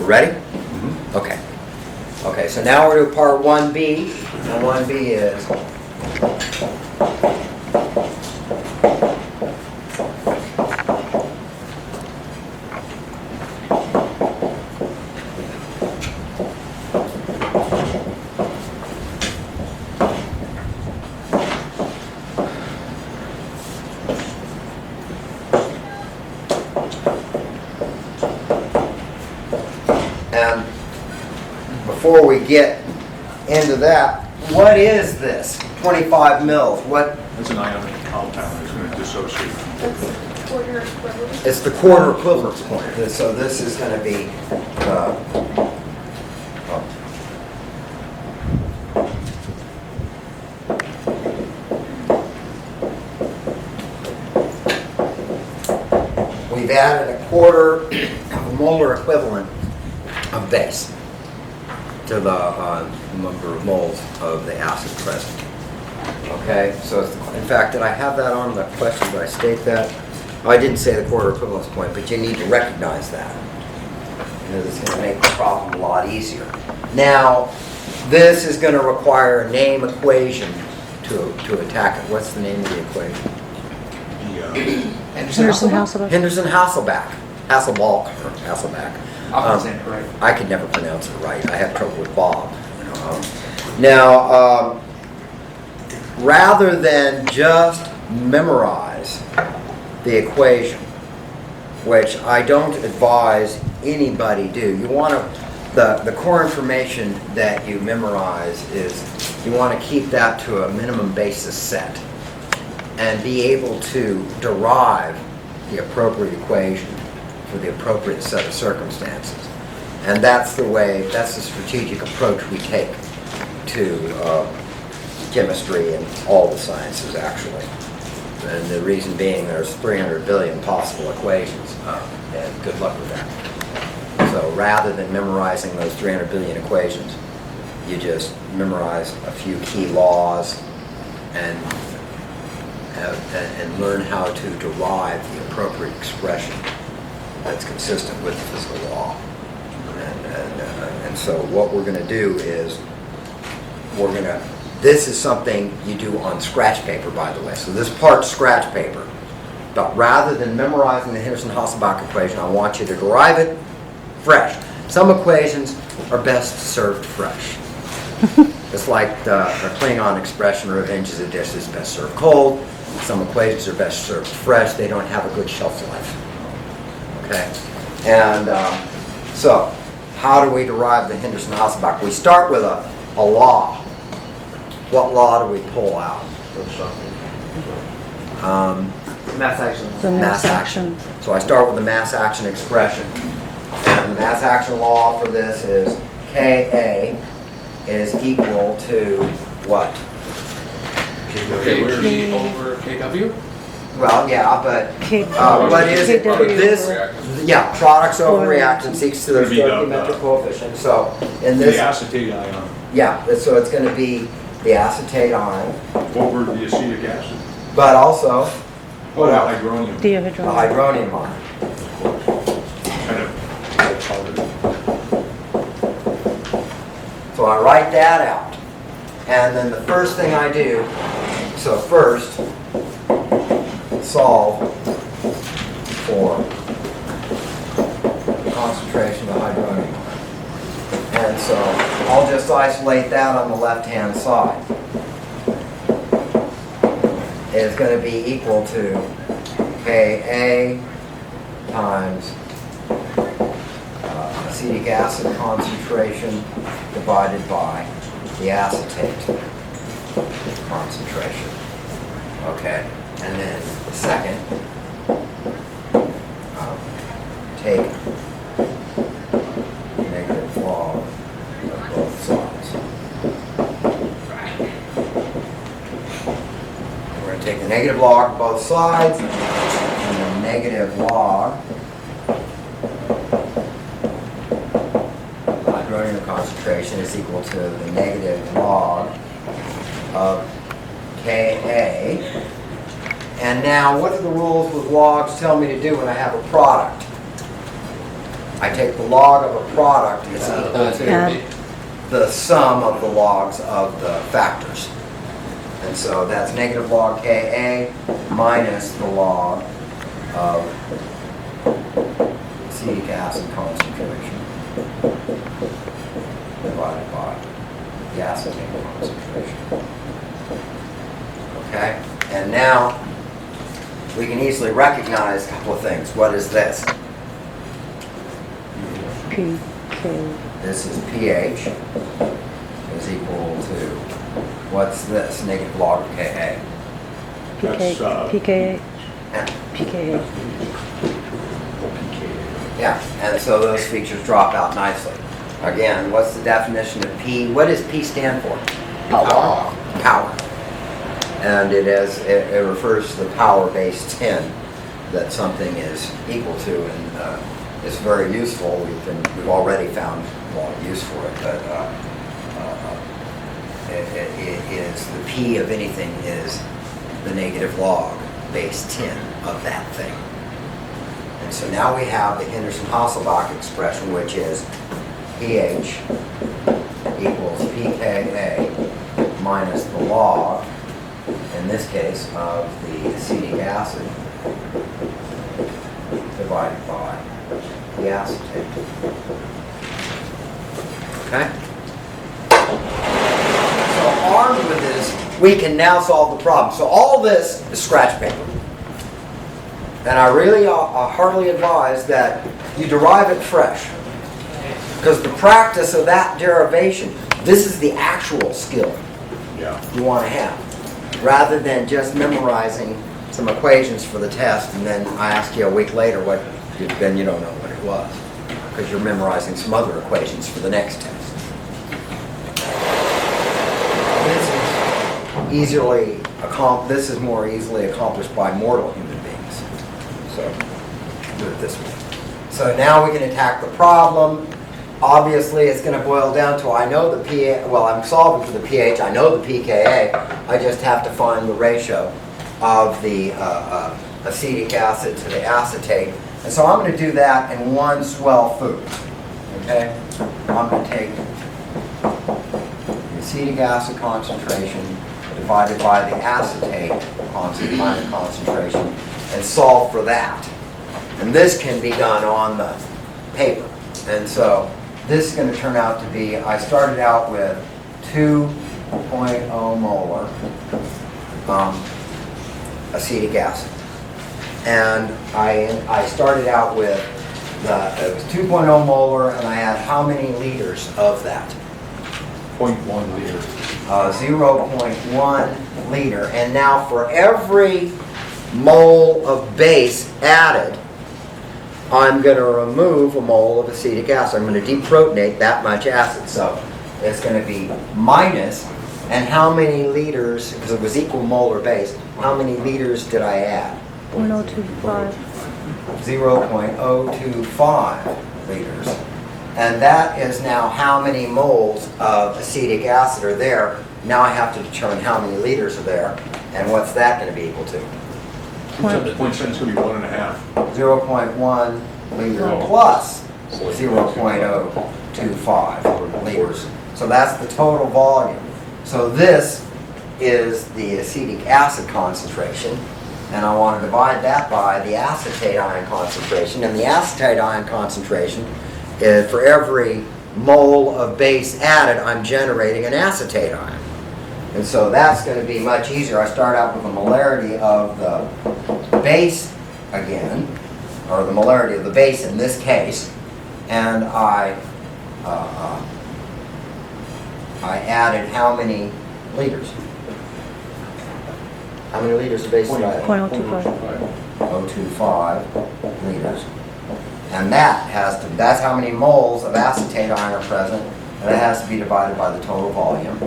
We're ready? Okay. Okay, so now we're to part 1B, and 1B is and before we get into that, what is this 25 mils? What? It's an ionic compound. It's going to dissociate. That's quarter equivalent. It's the quarter equivalence point. So this is going to be we've added a quarter of a molar equivalent of base to the number of moles of the acid present. Okay, so in fact, did I have that on the question? Did I state that? Oh, I didn't say the quarter equivalence point, but you need to recognize that. Because it's going to make the problem a lot easier. Now, this is going to require a name equation to attack it. What's the name of the equation? Henderson-Hasselbalch. Henderson-Hasselbalch. Hasselbalch. I'm saying it right. I can never pronounce it right. I have trouble with Bob. Now, rather than just memorize the equation, which I don't advise anybody do, you want to, the core information that you memorize is, you want to keep that to a minimum basis set and be able to derive the appropriate equation for the appropriate set of circumstances. And that's the strategic approach we take to chemistry and all the sciences, actually. And the reason being, there's 300 billion possible equations, and good luck with that. So rather than memorizing those 300 billion equations, you just memorize a few key laws and learn how to derive the appropriate expression that's consistent with the physical law. And so what we're going to do is, this is something you do on scratch paper, by the way. So this part's scratch paper. But rather than memorizing the Henderson-Hasselbalch equation, I want you to derive it fresh. Some equations are best served fresh. It's like the Klingon expression, revenge is a dish that's best served cold. Some equations are best served fresh. They don't have a good shelf life. Okay? And so, how do we derive the Henderson-Hasselbalch? We start with a law. What law do we pull out? Mass action. The mass action. So I start with the mass action expression. And the mass action law for this is Ka is equal to what? KG over KW? Well, yeah, but K- what is it? KW This, over yeah, products over Or- reactants equals to their Gonna be the- stoichiometric coefficient. So in The this, acetate ion yeah, so it's going to be the acetate ion, over the acetic acid. but also Oh, the hydronium. the Dihydrogen. hydronium ion. Kind of powdered. So I write that out. And then the first thing I do, so first, solve for the concentration of hydronium ion. And so I'll just isolate that on the left-hand side. It's going to be equal to Ka times acetic acid concentration divided by the acetate concentration. Okay, and then second, take negative log of both sides. We're going to take the negative log of both sides, and the negative log of the hydronium concentration is equal to the negative log of Ka. And now, what do the rules with logs tell me to do when I have a product? I take the log of a product, it's equal to And the sum of the logs of the factors. And so that's negative log Ka minus the log of acetic acid concentration divided by the acetate concentration. Okay? And now we can easily recognize a couple of things. What is this? PK. This is pH is equal to, what's this? Negative log of Ka. That's, PK. Yeah. PKA. Yeah, and so those features drop out nicely. Again, what's the definition of P? What does P stand for? Power. Power. And it refers to the power base 10 that something is equal to, and it's very useful. We've already found a lot of use for it, but it is the P of anything is the negative log base 10 of that thing. And so now we have the Henderson-Hasselbalch expression, which is pH equals pKa minus the log, in this case, of the acetic acid divided by the acetate. Okay? So armed with this, we can now solve the problem. So all this is scratch paper. And I really heartily advise that you derive it fresh. Because the practice of that derivation, this is the actual skill Yeah. you want to have. Rather than just memorizing some equations for the test and then I ask you a week later then you don't know what it was. Because you're memorizing some other equations for the next test. This is more easily accomplished by mortal human beings. So, do it this way. So now we can attack the problem. Obviously, it's going to boil down to, I know the pH, well, I'm solving for the pH, I know the pKa, I just have to find the ratio of the acetic acid to the acetate. And so I'm going to do that in one swell food. Okay? I'm going to take the acetic acid concentration divided by the acetate concentration and solve for that. And this can be done on the paper. And so this is going to turn out to be, I started out with 2.0 molar acetic acid. And I started out with, it was 2.0 molar, and I had how many liters of that? 0.1 liter. 0.1 liter. And now for every mole of base added, I'm going to remove a mole of acetic acid. I'm going to deprotonate that much acid. So it's going to be minus, and how many liters, because it was equal molar base, how many liters did I add? 1025. 0.025 liters. And that is now how many moles of acetic acid are there. Now I have to determine how many liters are there, and what's that going to be equal to? Point seven's going to be 1.5. 0.1 liter plus 0.025 liters. So that's the total volume. So this is the acetic acid concentration, and I want to divide that by the acetate ion concentration. And the acetate ion concentration is, for every mole of base added, I'm generating an acetate ion. And so that's going to be much easier. I start out with the molarity of the base again, or the molarity of the base in this case, and I added how many liters? How many liters of base did I add? 0.025. 0.025 liters. And that's how many moles of acetate ion are present, and that has to be divided by the total volume.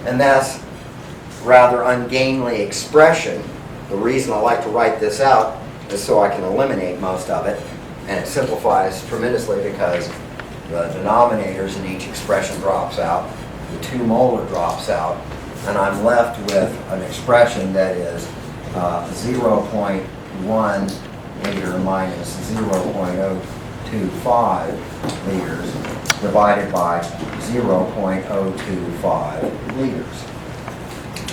And that's rather ungainly expression. The reason I like to write this out is so I can eliminate most of it, and it simplifies tremendously because the denominators in each expression drops out, the 2 molar drops out, and I'm left with an expression that is 0.1 liter minus 0.025 liters divided by 0.025 liters.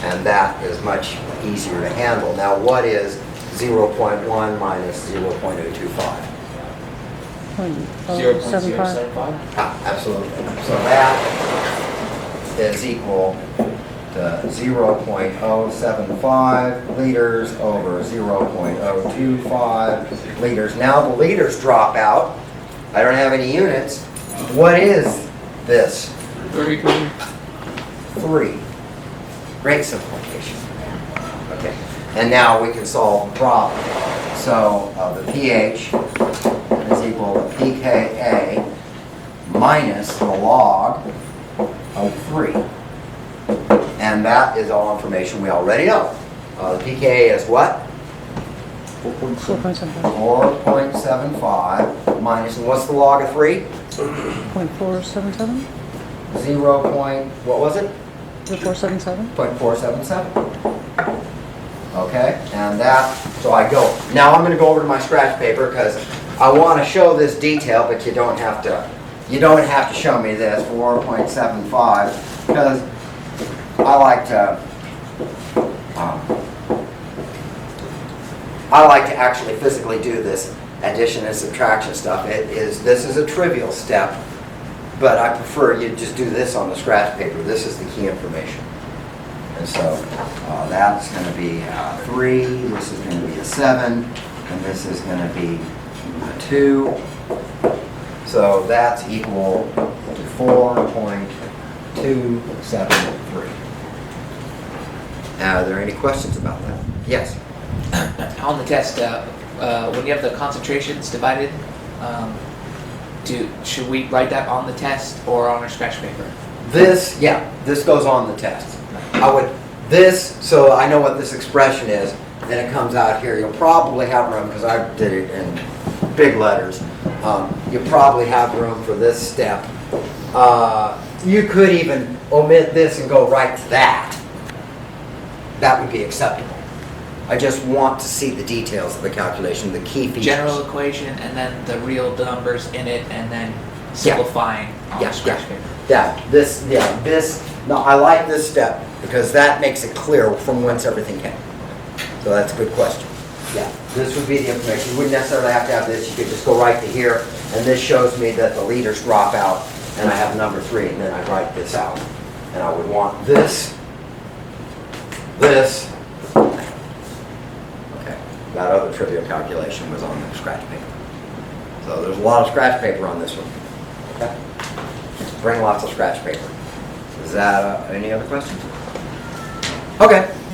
And that is much easier to handle. Now, what is 0.1 minus 0.025? 0.075. Absolutely. So that is equal to 0.075 liters over 0.025 liters. Now the liters drop out. I don't have any units. What is this? 3. Great simplification. Okay. And now we can solve the problem. So the pH is equal to pKa minus the log of 3. And that is all information we already know. The pKa is what? 4.75. 4.75 minus, and what's the log of 3? 0.477? what was it? 477? 0.477. Okay, and that, so I go, now I'm going to go over to my scratch paper because I want to show this detail, but you don't have to show me this, 4.75, because I like to actually physically do this addition and subtraction stuff. This is a trivial step, but I prefer you just do this on the scratch paper. This is the key information. And so that's going to be 3, this is going to be a 7, and this is going to be a 2. So that's equal to 4.273. Are there any questions about that? Yes. On the test, when you have the concentrations divided, should we write that on the test or on our scratch paper? This goes on the test. So I know what this expression is, then it comes out here. You'll probably have room, because I did it in big letters, you probably have room for this step. You could even omit this and go right to that. That would be acceptable. I just want to see the details of the calculation, the key features. General equation and then the real numbers in it and then simplifying on the scratch paper. No, I like this step because that makes it clear from whence everything came. So that's a good question. Yeah, this would be the information. You wouldn't necessarily have to have this. You could just go right to here, and this shows me that the liters drop out, and I have number 3, and then I write this out. And I would want this. Okay, that other trivial calculation was on the scratch paper. So there's a lot of scratch paper on this one. Okay, bring lots of scratch paper. Is that any other questions? Okay.